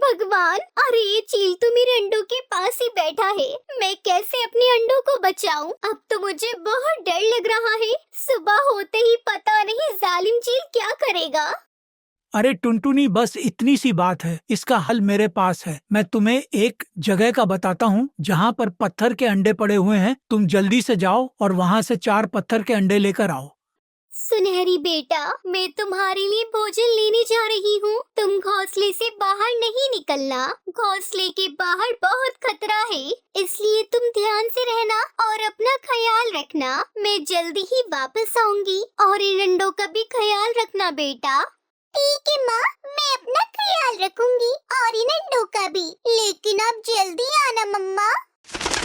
भगवान, अरे ये चील तो मेरे अंडों के पास ही बैठा है। मैं कैसे अपने अंडों को बचाऊं? अब तो मुझे बहुत डर लग रहा है। सुबह होते ही पता नहीं जालिम चील क्या करेगा। अरे टुनटुनी, बस इतनी सी बात है। इसका हल मेरे पास है। मैं तुम्हें एक जगह का बताता हूँ जहाँ पर पत्थर के अंडे पड़े हुए हैं। तुम जल्दी से जाओ और वहाँ से 4 पत्थर के अंडे लेकर आओ। सुनहरी बेटा, मैं तुम्हारे लिए भोजन लेने जा रही हूँ। तुम घोंसले से बाहर नहीं निकलना। घोंसले के बाहर बहुत खतरा है, इसलिए तुम ध्यान से रहना और अपना ख्याल रखना। मैं जल्दी ही वापस आऊंगी और इन अंडों का भी ख्याल रखना बेटा। ठीक है माँ, मैं अपना ख्याल रखूंगी और इन अंडों का भी, लेकिन आप जल्दी आना मम्मा।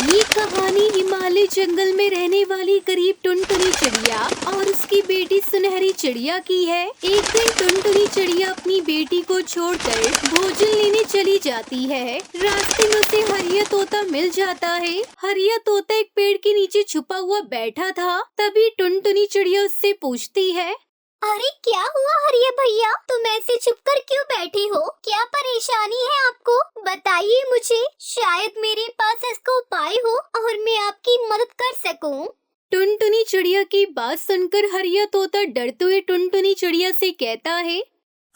ये कहानी हिमालय जंगल में रहने वाली गरीब टुनटुनी चिड़िया और उसकी बेटी सुनहरी चिड़िया की है। एक दिन टुनटुनी चिड़िया अपनी बेटी को छोड़कर भोजन लेने चली जाती है। रास्ते में उसे हरिया तोता मिल जाता है। हरिया तोता एक पेड़ के नीचे छुपा हुआ बैठा था। तभी टुनटुनी चिड़िया उससे पूछती है, अरे क्या हुआ हरिया भैया, तुम ऐसे छुपकर क्यों बैठे हो? क्या परेशानी है आपको? बताइए मुझे, शायद मेरे पास इसका उपाय हो और मैं आपकी मदद कर सकूं। टुनटुनी चिड़िया की बात सुनकर हरिया तोता डरते हुए टुनटुनी चिड़िया से कहता है,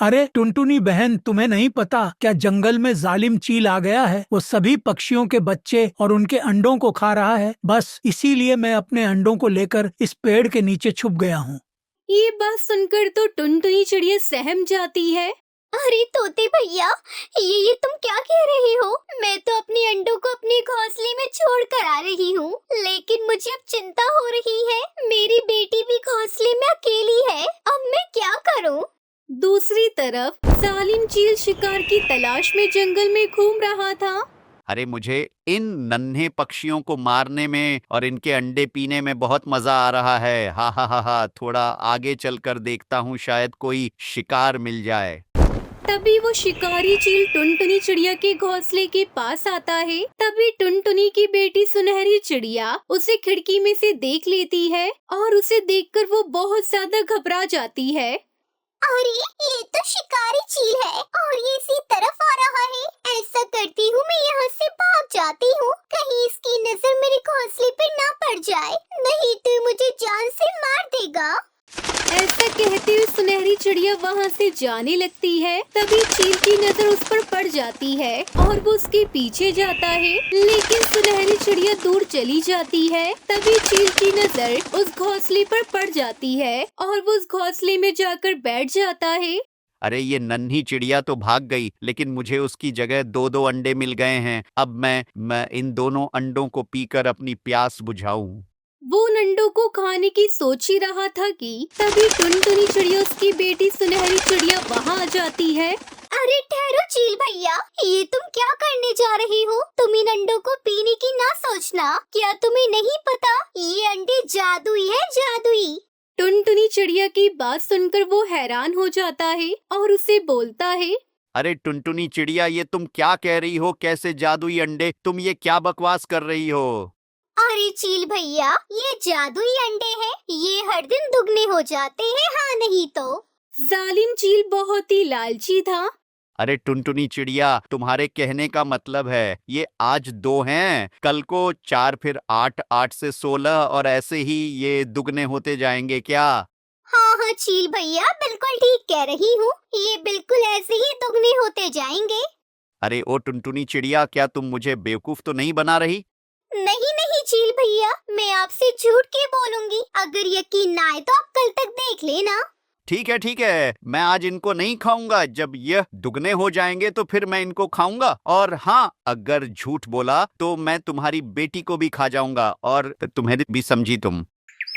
अरे टुनटुनी बहन, तुम्हें नहीं पता क्या जंगल में जालिम चील आ गया है? वो सभी पक्षियों के बच्चे और उनके अंडों को खा रहा है। बस इसीलिए मैं अपने अंडों को लेकर इस पेड़ के नीचे छुप गया हूँ। ये बात सुनकर तो टुनटुनी चिड़िया सहम जाती है। अरे तोते भैया, ये तुम क्या कह रहे हो? मैं तो अपने अंडों को अपने घोंसले में छोड़ कर आ रही हूँ, लेकिन मुझे अब चिंता हो रही है। मेरी बेटी भी घोंसले में अकेली है, अब मैं क्या करूँ? दूसरी तरफ जालिम चील शिकार की तलाश में जंगल में घूम रहा था। अरे मुझे इन नन्हे पक्षियों को मारने में और इनके अंडे पीने में बहुत मजा आ रहा है। हा हा हा हा, थोड़ा आगे चलकर देखता हूँ, शायद कोई शिकार मिल जाए। तभी वो शिकारी चील टुनटुनी चिड़िया के घोंसले के पास आता है। तभी टुनटुनी की बेटी सुनहरी चिड़िया उसे खिड़की में से देख लेती है और उसे देखकर वो बहुत ज्यादा घबरा जाती है। अरे ये तो शिकारी चील है और ये इसी तरफ आ रहा है। ऐसा करती हूँ, मैं यहाँ से भाग जाती हूँ, कहीं इसकी नजर मेरे घोंसले पे ना पड़ जाए, नहीं तो मुझे जान से मार देगा। ऐसा कहते हुए सुनहरी चिड़िया वहाँ से जाने लगती है। तभी चील की नजर उस पर पड़ जाती है और वो उसके पीछे जाता है, लेकिन सुनहरी चिड़िया दूर चली जाती है। तभी चील की नजर उस घोंसले पर पड़ जाती है और वो उस घोंसले में जाकर बैठ जाता है। अरे ये नन्ही चिड़िया तो भाग गई, लेकिन मुझे उसकी जगह 2-2 अंडे मिल गए हैं। अब मैं इन दोनों अंडों को पीकर अपनी प्यास बुझाऊं। वो उन अंडों को खाने की सोच ही रहा था कि तभी टुनटुनी चिड़िया उसकी बेटी सुनहरी चिड़िया वहाँ आ जाती है। अरे ठहरो चील भैया, ये तुम क्या करने जा रही हो? तुम इन अंडों को पीने की ना सोचना। क्या तुम्हें नहीं पता, ये अंडे जादुई है, जादुई। टुनटुनी चिड़िया की बात सुनकर वो हैरान हो जाता है और उसे बोलता है, अरे टुनटुनी चिड़िया, ये तुम क्या कह रही हो? कैसे जादुई अंडे? तुम ये क्या बकवास कर रही हो? अरे चील भैया, ये जादुई अंडे हैं, ये हर दिन दुगने हो जाते हैं, हाँ नहीं तो। जालिम चील बहुत ही लालची था। अरे टुनटुनी चिड़िया, तुम्हारे कहने का मतलब है ये आज 2 हैं, कल को 4, फिर 8, 8 से 16 और ऐसे ही ये दुगने होते जाएंगे क्या? हाँ हाँ चील भैया, बिल्कुल ठीक कह रही हूँ, ये बिल्कुल ऐसे ही दुगने होते जाएंगे। अरे ओ टुनटुनी चिड़िया, क्या तुम मुझे बेवकूफ तो नहीं बना रही? नहीं नहीं चील भैया, मैं आपसे झूठ के बोलूंगी। अगर यकीन ना आए तो आप कल तक देख लेना। ठीक है, मैं आज इनको नहीं खाऊंगा। जब यह दुगने हो जाएंगे तो फिर मैं इनको खाऊंगा। और हाँ, अगर झूठ बोला तो मैं तुम्हारी बेटी को भी खा जाऊंगा और तुम्हें भी, समझी तुम।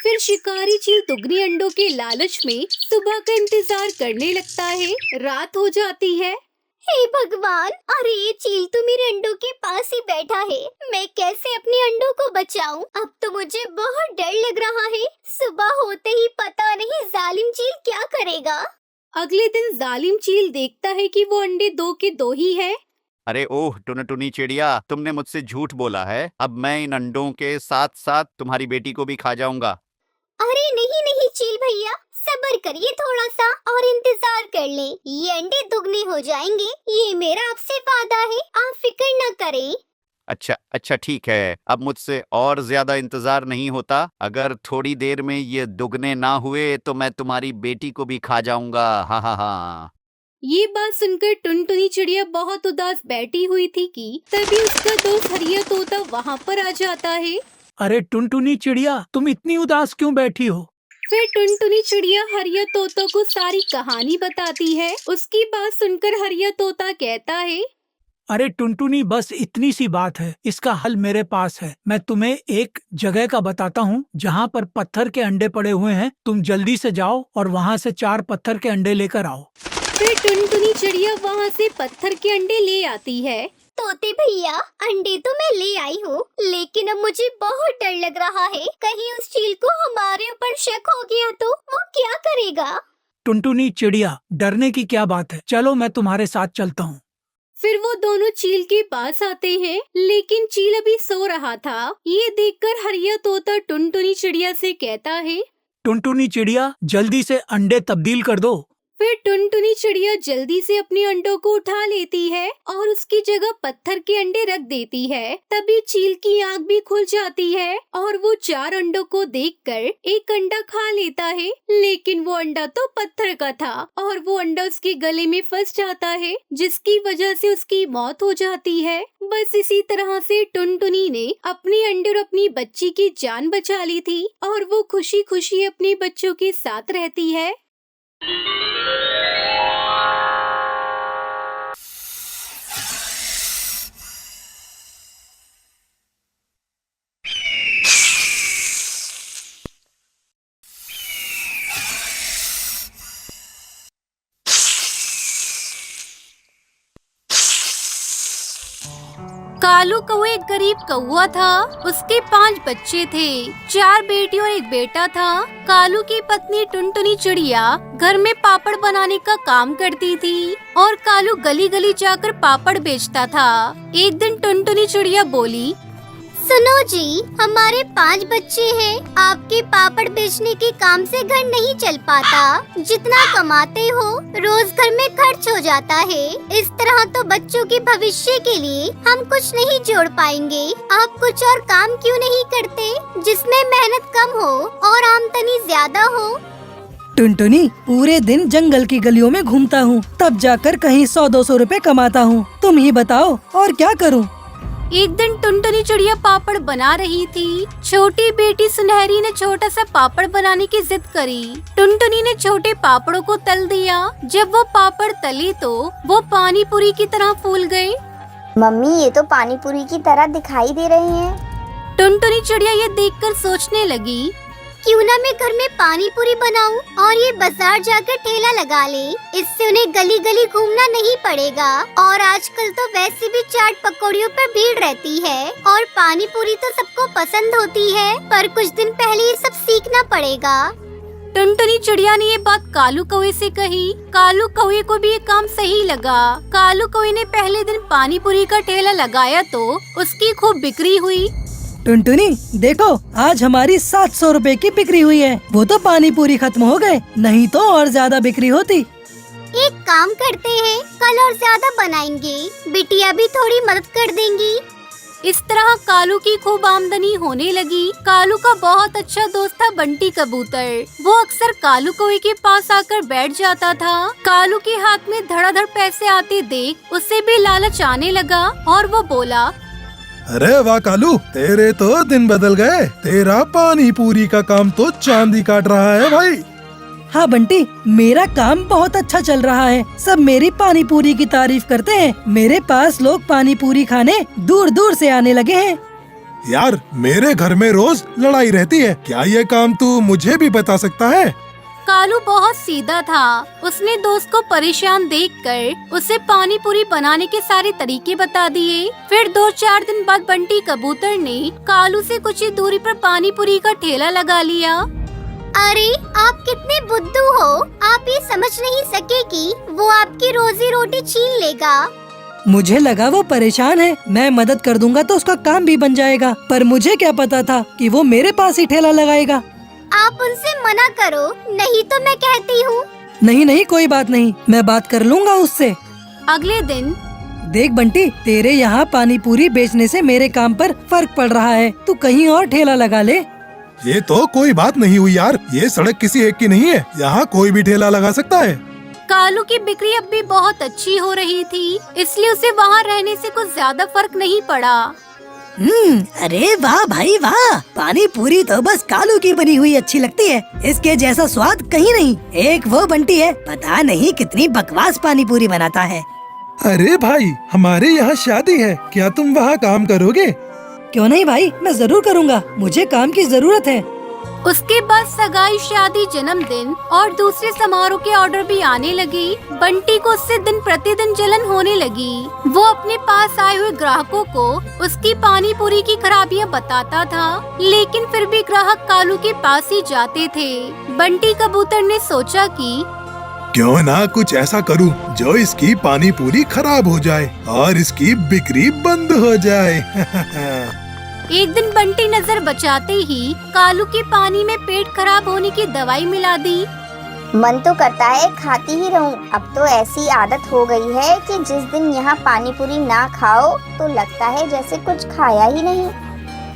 फिर शिकारी चील दुगने अंडों के लालच में सुबह का इंतजार करने लगता है। रात हो जाती है। हे भगवान, अरे ये चील तो मेरे अंडों के पास ही बैठा है। मैं कैसे अपने अंडों को बचाऊं? अब तो मुझे बहुत डर लग रहा है। सुबह होते ही पता नहीं जालिम चील क्या करेगा। अगले दिन जालिम चील देखता है कि वो अंडे 2 के 2 ही है। अरे ओह टुनटुनी चिड़िया, तुमने मुझसे झूठ बोला है। अब मैं इन अंडों के साथ साथ तुम्हारी बेटी को भी खा जाऊंगा। अरे नहीं नहीं चील भैया, सब्र करिए थोड़ा सा और इंतजार कर ले, ये अंडे दुगने हो जाएंगे, ये मेरा आपसे वादा है, आप फिक्र न करें। अच्छा ठीक है, अब मुझसे और ज्यादा इंतजार नहीं होता। अगर थोड़ी देर में ये दुगने ना हुए तो मैं तुम्हारी बेटी को भी खा जाऊंगा। हा हा हा। ये बात सुनकर टुनटुनी चिड़िया बहुत उदास बैठी हुई थी कि तभी उसका दोस्त हरिया तोता वहाँ पर आ जाता है। अरे टुनटुनी चिड़िया, तुम इतनी उदास क्यों बैठी हो? फिर टुनटुनी चिड़िया हरिया तोता को सारी कहानी बताती है। उसकी बात सुनकर हरिया तोता कहता है, अरे टुनटुनी, बस इतनी सी बात है, इसका हल मेरे पास है। मैं तुम्हें एक जगह का बताता हूँ जहाँ पर पत्थर के अंडे पड़े हुए हैं। तुम जल्दी से जाओ और वहाँ से 4 पत्थर के अंडे लेकर आओ। फिर टुनटुनी चिड़िया वहाँ से पत्थर के अंडे ले आती है। तोते भैया, अंडे तो मैं ले आई हूँ, लेकिन अब मुझे बहुत डर लग रहा है, कहीं उस चील को हमारे ऊपर शक हो गया तो वो क्या करेगा? टुनटुनी चिड़िया, डरने की क्या बात है, चलो मैं तुम्हारे साथ चलता हूँ। फिर वो दोनों चील के पास आते हैं, लेकिन चील अभी सो रहा था। ये देखकर हरिया तोता टुनटुनी चिड़िया से कहता है, टुनटुनी चिड़िया, जल्दी से अंडे तब्दील कर दो। फिर टुनटुनी चिड़िया जल्दी से अपने अंडों को उठा लेती है और उसकी जगह पत्थर के अंडे रख देती है। तभी चील की आंख भी खुल जाती है और वो 4 अंडों को देखकर एक अंडा खा लेता है, लेकिन वो अंडा तो पत्थर का था और वो अंडा उसके गले में फंस जाता है, जिसकी वजह से उसकी मौत हो जाती है। बस इसी तरह से टुनटुनी ने अपने अंडे और अपनी बच्ची की जान बचा ली थी और वो खुशी खुशी अपने बच्चों के साथ रहती है। कालू कौआ एक गरीब कौआ था। उसके 5 बच्चे थे, 4 बेटी और 1 बेटा था। कालू की पत्नी टुनटुनी चिड़िया घर में पापड़ बनाने का काम करती थी और कालू गली गली जाकर पापड़ बेचता था। एक दिन टुनटुनी चिड़िया बोली, सुनो जी, हमारे 5 बच्चे हैं, आपके पापड़ बेचने के काम से घर नहीं चल पाता। जितना कमाते हो रोज घर में खर्च हो जाता है। इस तरह तो बच्चों के भविष्य के लिए हम कुछ नहीं जोड़ पाएंगे। आप कुछ और काम क्यों नहीं करते जिसमें मेहनत कम हो और आमदनी ज्यादा हो? टुनटुनी, पूरे दिन जंगल की गलियों में घूमता हूँ, तब जाकर कहीं 100-200 रुपए कमाता हूँ। तुम ही बताओ और क्या करूँ? एक दिन टुनटुनी चिड़िया पापड़ बना रही थी। छोटी बेटी सुनहरी ने छोटा सा पापड़ बनाने की जिद करी। टुनटुनी ने छोटे पापड़ों को तल दिया। जब वो पापड़ तले तो वो पानी पूरी की तरह फूल गए। मम्मी, ये तो पानी पूरी की तरह दिखाई दे रहे हैं। टुनटुनी चिड़िया ये देखकर सोचने लगी, क्यों ना मैं घर में पानी पूरी बनाऊं और ये बाजार जाकर ठेला लगा ले। इससे उन्हें गली गली घूमना नहीं पड़ेगा। और आजकल तो वैसे भी चाट पकौड़ियों पर भीड़ रहती है और पानी पूरी तो सबको पसंद होती है, पर कुछ दिन पहले ये सब सीखना पड़ेगा। टुनटुनी चिड़िया ने ये बात कालू कौवे से कही। कालू कौवे को भी ये काम सही लगा। कालू कौवे ने पहले दिन पानी पूरी का ठेला लगाया तो उसकी खूब बिक्री हुई। टुनटुनी, देखो आज हमारी 700 रुपए की बिक्री हुई है। वो तो पानी पूरी खत्म हो गए, नहीं तो और ज्यादा बिक्री होती। एक काम करते हैं, कल और ज्यादा बनाएंगे, बिटिया भी थोड़ी मदद कर देंगी। इस तरह कालू की खूब आमदनी होने लगी। कालू का बहुत अच्छा दोस्त था बंटी कबूतर। वो अक्सर कालू कौवे के पास आकर बैठ जाता था। कालू के हाथ में धड़ाधड़ पैसे आते देख उसे भी लालच आने लगा और वो बोला, अरे वाह कालू, तेरे तो दिन बदल गए। तेरा पानी पूरी का काम तो चांदी काट रहा है भाई। हाँ बंटी, मेरा काम बहुत अच्छा चल रहा है। सब मेरी पानी पूरी की तारीफ करते हैं। मेरे पास लोग पानी पूरी खाने दूर दूर से आने लगे हैं। यार, मेरे घर में रोज लड़ाई रहती है। क्या ये काम तू मुझे भी बता सकता है? कालू बहुत सीधा था। उसने दोस्त को परेशान देखकर उसे पानी पूरी बनाने के सारे तरीके बता दिए। फिर 2-4 दिन बाद बंटी कबूतर ने कालू से कुछ ही दूरी पर पानी पूरी का ठेला लगा लिया। अरे, आप कितने बुद्धू हो, आप ये समझ नहीं सके कि वो आपकी रोजी रोटी छीन लेगा। मुझे लगा वो परेशान है, मैं मदद कर दूंगा तो उसका काम भी बन जाएगा, पर मुझे क्या पता था कि वो मेरे पास ही ठेला लगाएगा। आप उनसे मना करो, नहीं तो मैं कहती हूँ। नहीं नहीं कोई बात नहीं, मैं बात कर लूँगा उससे। अगले दिन देख बंटी, तेरे यहाँ पानी पूरी बेचने से मेरे काम पर फर्क पड़ रहा है। तू कहीं और ठेला लगा ले। ये तो कोई बात नहीं हुई यार, ये सड़क किसी एक की नहीं है, यहाँ कोई भी ठेला लगा सकता है। कालू की बिक्री अब भी बहुत अच्छी हो रही थी, इसलिए उसे वहाँ रहने से कुछ ज्यादा फर्क नहीं पड़ा। अरे वाह भाई वाह, पानी पूरी तो बस कालू की बनी हुई अच्छी लगती है, इसके जैसा स्वाद कहीं नहीं। एक वो बंटी है, पता नहीं कितनी बकवास पानी पूरी बनाता है। अरे भाई, हमारे यहाँ शादी है, क्या तुम वहाँ काम करोगे? क्यों नहीं भाई, मैं जरूर करूँगा, मुझे काम की जरूरत है। उसके बाद सगाई, शादी, जन्मदिन और दूसरे समारोह के ऑर्डर भी आने लगी। बंटी को उससे दिन प्रतिदिन जलन होने लगी। वो अपने पास आए हुए ग्राहकों को उसकी पानी पूरी की खराबियां बताता था, लेकिन फिर भी ग्राहक कालू के पास ही जाते थे। बंटी कबूतर ने सोचा कि क्यों ना कुछ ऐसा करूं जो इसकी पानी पूरी खराब हो जाए और इसकी बिक्री बंद हो जाए। एक दिन बंटी नजर बचाते ही कालू के पानी में पेट खराब होने की दवाई मिला दी। मन तो करता है खाती ही रहूं। अब तो ऐसी आदत हो गई है कि जिस दिन यहाँ पानी पूरी ना खाओ तो लगता है जैसे कुछ खाया ही नहीं।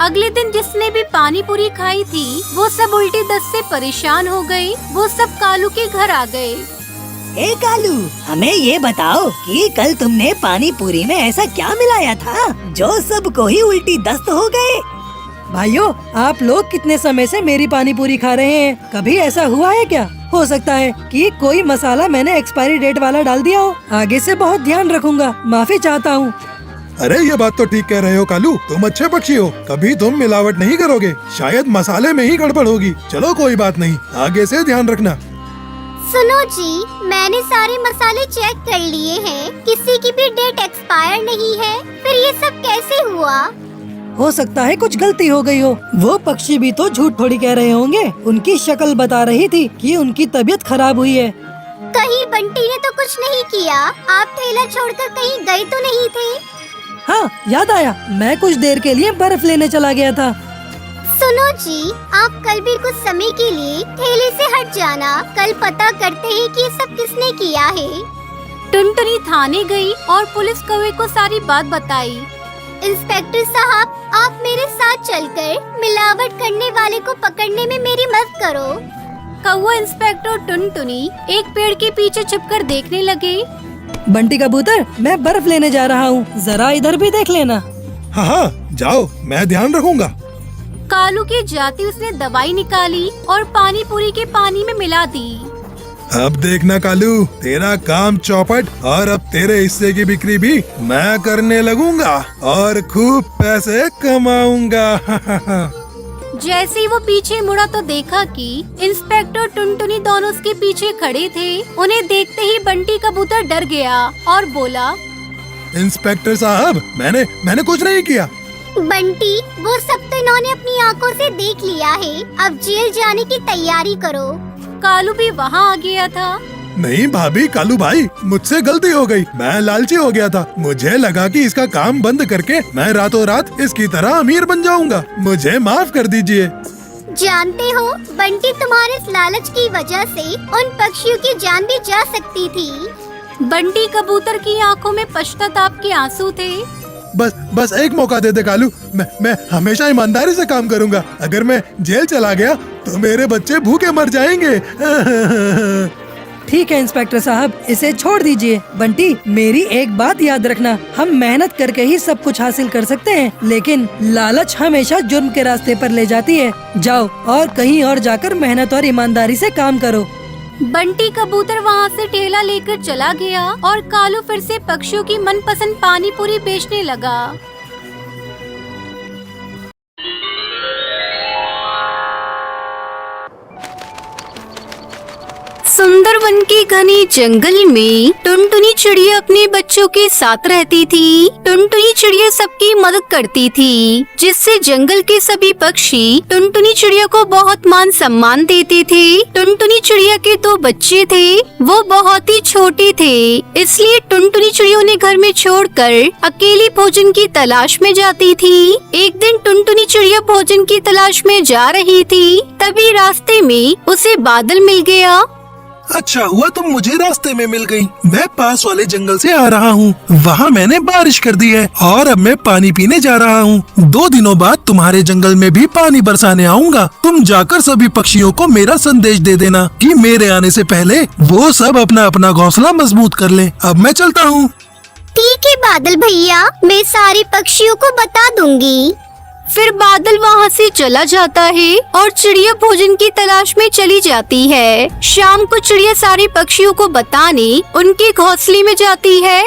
अगले दिन जिसने भी पानी पूरी खाई थी, वो सब उल्टी दस्त से परेशान हो गए। वो सब कालू के घर आ गए। ए कालू, हमें ये बताओ कि कल तुमने पानी पूरी में ऐसा क्या मिलाया था जो सबको ही उल्टी दस्त हो गए? भाइयों, आप लोग कितने समय से मेरी पानी पूरी खा रहे हैं, कभी ऐसा हुआ है क्या? हो सकता है कि कोई मसाला मैंने एक्सपायरी डेट वाला डाल दिया हो। आगे से बहुत ध्यान रखूंगा, माफी चाहता हूँ। अरे ये बात तो ठीक कह रहे हो कालू, तुम अच्छे पक्षी हो, कभी तुम मिलावट नहीं करोगे, शायद मसाले में ही गड़बड़ होगी। चलो कोई बात नहीं, आगे से ध्यान रखना। सुनो जी, मैंने सारे मसाले चेक कर लिए हैं, किसी की भी डेट एक्सपायर नहीं है। फिर ये सब कैसे हुआ? हो सकता है कुछ गलती हो गई हो। वो पक्षी भी तो झूठ थोड़ी कह रहे होंगे, उनकी शक्ल बता रही थी कि उनकी तबीयत खराब हुई है। कहीं बंटी ने तो कुछ नहीं किया? आप ठेला छोड़कर कहीं गए तो नहीं थे? हाँ, याद आया, मैं कुछ देर के लिए बर्फ लेने चला गया था। सुनो जी, आप कल भी कुछ समय के लिए ठेले से हट जाना। कल पता करते हैं कि ये सब किसने किया है। टुनटुनी थाने गई और पुलिस कौवे को सारी बात बताई। इंस्पेक्टर साहब, आप मेरे साथ चलकर मिलावट करने वाले को पकड़ने में मेरी मदद करो। कौवा, इंस्पेक्टर और टुनटुनी एक पेड़ के पीछे छुपकर देखने लगे। बंटी कबूतर, मैं बर्फ लेने जा रहा हूँ, जरा इधर भी देख लेना। हाँ हाँ, जाओ, मैं ध्यान रखूंगा। कालू के जाते उसने दवाई निकाली और पानी पूरी के पानी में मिला दी। अब देखना कालू, तेरा काम चौपट, और अब तेरे हिस्से की बिक्री भी मैं करने लगूंगा और खूब पैसे कमाऊंगा। जैसे ही वो पीछे मुड़ा तो देखा कि इंस्पेक्टर टुनटुनी दोनों उसके पीछे खड़े थे। उन्हें देखते ही बंटी कबूतर डर गया और बोला, इंस्पेक्टर साहब, मैंने कुछ नहीं किया। बंटी, वो सब तो इन्होंने अपनी आंखों से देख लिया है। अब जेल जाने की तैयारी करो। कालू भी वहाँ आ गया था। नहीं भाभी, कालू भाई, मुझसे गलती हो गई, मैं लालची हो गया था। मुझे लगा कि इसका काम बंद करके मैं रातों रात इसकी तरह अमीर बन जाऊंगा, मुझे माफ कर दीजिए। जानते हो, बंटी, तुम्हारे इस लालच की वजह से उन पक्षियों की जान भी जा सकती थी। बंटी कबूतर की आंखों में पश्चाताप के आंसू थे। बस एक मौका दे दे कालू, मैं हमेशा ईमानदारी से काम करूंगा। अगर मैं जेल चला गया तो मेरे बच्चे भूखे मर जाएंगे। ठीक है इंस्पेक्टर साहब, इसे छोड़ दीजिए। बंटी, मेरी एक बात याद रखना, हम मेहनत करके ही सब कुछ हासिल कर सकते हैं, लेकिन लालच हमेशा जुर्म के रास्ते पर ले जाती है। जाओ और कहीं और जाकर मेहनत और ईमानदारी से काम करो। बंटी कबूतर वहाँ से ठेला लेकर चला गया और कालू फिर से पक्षियों की मनपसंद पानी पूरी बेचने लगा। सुंदर वन के घने जंगल में टुनटुनी चिड़िया अपने बच्चों के साथ रहती थी। टुनटुनी चिड़िया सबकी मदद करती थी, जिससे जंगल के सभी पक्षी टुनटुनी चिड़िया को बहुत मान सम्मान देते थे। टुनटुनी चिड़िया के 2 बच्चे थे, वो बहुत ही छोटे थे, इसलिए टुनटुनी चिड़िया उन्हें घर में छोड़कर अकेली भोजन की तलाश में जाती थी। एक दिन टुनटुनी चिड़िया भोजन की तलाश में जा रही थी, तभी रास्ते में उसे बादल मिल गया। अच्छा हुआ तुम मुझे रास्ते में मिल गई। मैं पास वाले जंगल से आ रहा हूँ, वहाँ मैंने बारिश कर दी है और अब मैं पानी पीने जा रहा हूँ। 2 दिनों बाद तुम्हारे जंगल में भी पानी बरसाने आऊँगा। तुम जाकर सभी पक्षियों को मेरा संदेश दे देना कि मेरे आने से पहले वो सब अपना अपना घोंसला मजबूत कर लें। अब मैं चलता हूँ। ठीक है बादल भैया, मैं सारे पक्षियों को बता दूंगी। फिर बादल वहाँ से चला जाता है और चिड़िया भोजन की तलाश में चली जाती है। शाम को चिड़िया सारे पक्षियों को बताने उनके घोंसले में जाती है।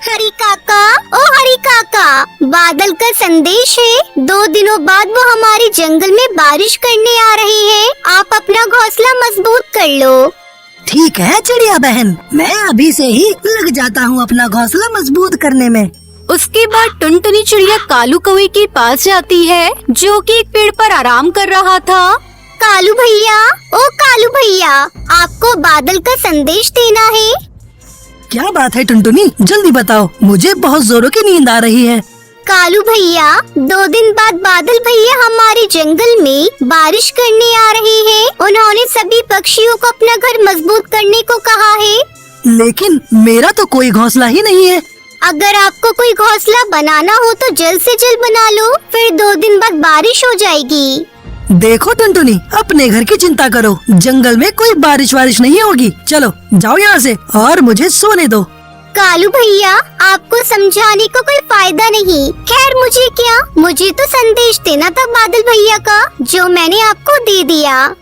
हरी काका, ओ हरी काका, बादल का संदेश है। 2 दिनों बाद वो हमारे जंगल में बारिश करने आ रहे हैं। आप अपना घोंसला मजबूत कर लो। ठीक है चिड़िया बहन, मैं अभी से ही लग जाता हूँ अपना घोंसला मजबूत करने में। उसके बाद टुनटुनी चिड़िया कालू कौवे के पास जाती है, जो कि एक पेड़ पर आराम कर रहा था। कालू भैया, ओ कालू भैया, आपको बादल का संदेश देना है। क्या बात है टुनटुनी, जल्दी बताओ, मुझे बहुत जोरों की नींद आ रही है। कालू भैया, 2 दिन बाद बादल भैया हमारे जंगल में बारिश करने आ रहे हैं। उन्होंने सभी पक्षियों को अपना घर मजबूत करने को कहा है। लेकिन मेरा तो कोई घोंसला ही नहीं है। अगर आपको कोई घोंसला बनाना हो तो जल्द से जल्द बना लो, फिर 2 दिन बाद बारिश हो जाएगी। देखो टुनटुनी, अपने घर की चिंता करो, जंगल में कोई बारिश नहीं होगी। चलो जाओ यहाँ से और मुझे सोने दो। कालू भैया, आपको समझाने को कोई फायदा नहीं। खैर मुझे क्या, मुझे तो संदेश देना था बादल भैया का, जो मैंने आपको दे दिया।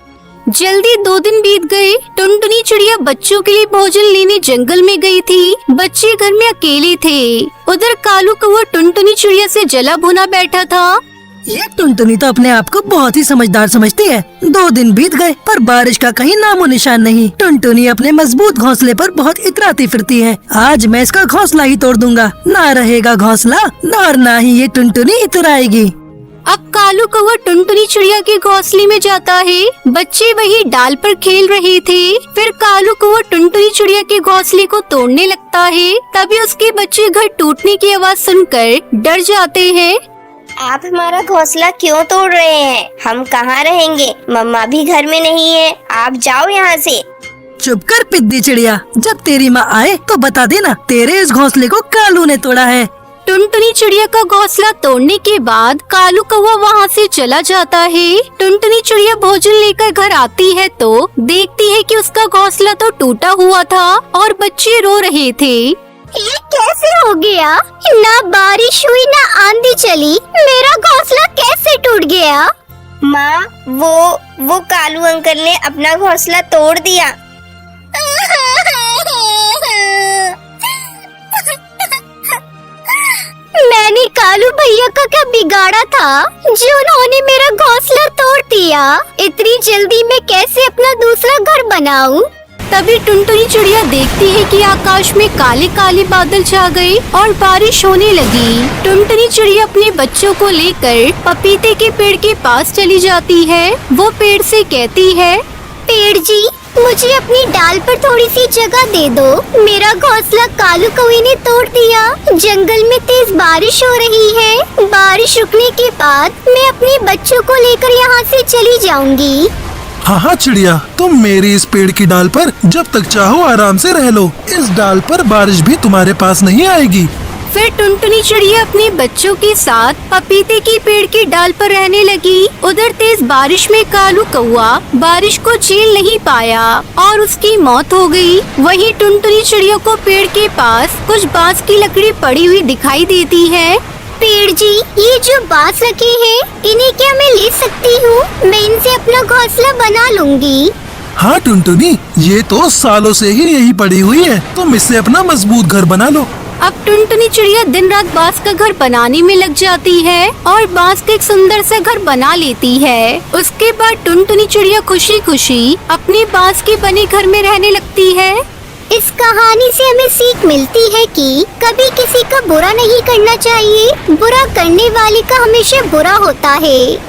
जल्दी 2 दिन बीत गए। टुनटुनी चिड़िया बच्चों के लिए भोजन लेने जंगल में गई थी। बच्चे घर में अकेले थे। उधर कालू कौवा टुनटुनी चिड़िया से जला भुना बैठा था। ये टुनटुनी तो अपने आप को बहुत ही समझदार समझती है। 2 दिन बीत गए पर बारिश का कहीं नामो निशान नहीं। टुनटुनी अपने मजबूत घोंसले पर बहुत इतराती फिरती है। आज मैं इसका घोंसला ही तोड़ दूंगा, ना रहेगा घोंसला और ना ही ये टुनटुनी इतराएगी। अब कालू कौवा टुनटुनी चिड़िया के घोंसले में जाता है। बच्चे वही डाल पर खेल रहे थे। फिर कालू कौवा टुनटुनी चिड़िया के घोंसले को तोड़ने लगता है। तभी उसके बच्चे घर टूटने की आवाज सुनकर डर जाते हैं। आप हमारा घोंसला क्यों तोड़ रहे हैं? हम कहाँ रहेंगे? मम्मा भी घर में नहीं है। आप जाओ यहाँ से। चुप कर पिद्दी चिड़िया, जब तेरी माँ आए तो बता देना तेरे इस घोंसले को कालू ने तोड़ा है। टुनटुनी चिड़िया का घोंसला तोड़ने के बाद कालू कौवा वहाँ से चला जाता है। टुनटुनी चिड़िया भोजन लेकर घर आती है तो देखती है कि उसका घोंसला तो टूटा हुआ था और बच्चे रो रहे थे। ये कैसे हो गया? ना बारिश हुई ना आंधी चली, मेरा घोंसला कैसे टूट गया? माँ, वो कालू अंकल ने अपना घोंसला तोड़ दिया। मैंने कालू भैया का क्या बिगाड़ा था जो उन्होंने मेरा घोंसला तोड़ दिया? इतनी जल्दी मैं कैसे अपना दूसरा घर बनाऊं? तभी टुनटुनी चिड़िया देखती है कि आकाश में काले काले बादल छा गए और बारिश होने लगी। टुनटुनी चिड़िया अपने बच्चों को लेकर पपीते के पेड़ के पास चली जाती है। वो पेड़ से कहती है, पेड़ जी, मुझे अपनी डाल पर थोड़ी सी जगह दे दो। मेरा घोंसला कालू कौवे ने तोड़ दिया। जंगल में तेज बारिश हो रही है। बारिश रुकने के बाद मैं अपने बच्चों को लेकर यहाँ से चली जाऊंगी। हाँ चिड़िया, तुम मेरी इस पेड़ की डाल पर जब तक चाहो आराम से रह लो। इस डाल पर बारिश भी तुम्हारे पास नहीं आएगी। फिर टुनटुनी चिड़िया अपने बच्चों के साथ पपीते की पेड़ की डाल पर रहने लगी। उधर तेज बारिश में कालू कौवा बारिश को झेल नहीं पाया और उसकी मौत हो गई। वहीं टुनटुनी चिड़िया को पेड़ के पास कुछ बांस की लकड़ी पड़ी हुई दिखाई देती है। पेड़ जी, ये जो बांस रखे हैं, इन्हें क्या मैं ले सकती हूँ? मैं इनसे अपना घोंसला बना लूंगी। हाँ टुनटुनी, ये तो सालों से ही यही पड़ी हुई है। तुम इससे अपना मजबूत घर बना लो। अब टुनटुनी चिड़िया दिन रात बांस का घर बनाने में लग जाती है और बांस का एक सुंदर सा घर बना लेती है। उसके बाद टुनटुनी चिड़िया खुशी खुशी अपने बांस के बने घर में रहने लगती है। इस कहानी से हमें सीख मिलती है कि कभी किसी का बुरा नहीं करना चाहिए। बुरा करने वाले का हमेशा बुरा होता है।